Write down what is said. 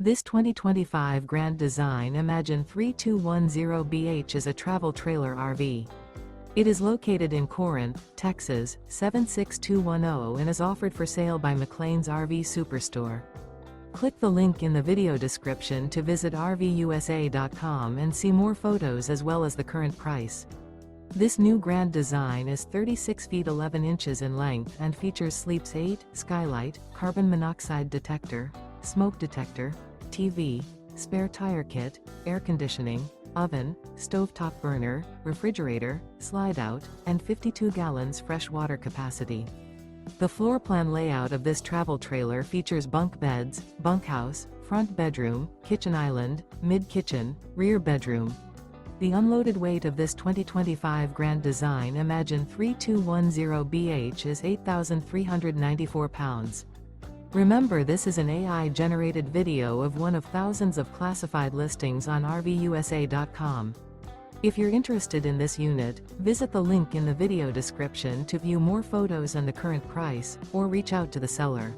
This 2025 Grand Design Imagine 3210BH is a travel trailer RV. It is located in Corinth, Texas, 76210 and is offered for sale by McClain's RV Superstore. Click the link in the video description to visit RVUSA.com and see more photos as well as the current price. This new Grand Design is 36 feet 11 inches in length and features Sleeps 8, Skylight, carbon monoxide detector, smoke detector, TV, spare tire kit, air conditioning, oven, stovetop burner, refrigerator, slide-out, and 52 gallons fresh water capacity. The floor plan layout of this travel trailer features bunk beds, bunkhouse, front bedroom, kitchen island, mid-kitchen, rear bedroom. The unloaded weight of this 2025 Grand Design Imagine 3210BH is 8,394 pounds. Remember, this is an AI-generated video of one of thousands of classified listings on RVUSA.com. If you're interested in this unit, visit the link in the video description to view more photos and the current price, or reach out to the seller.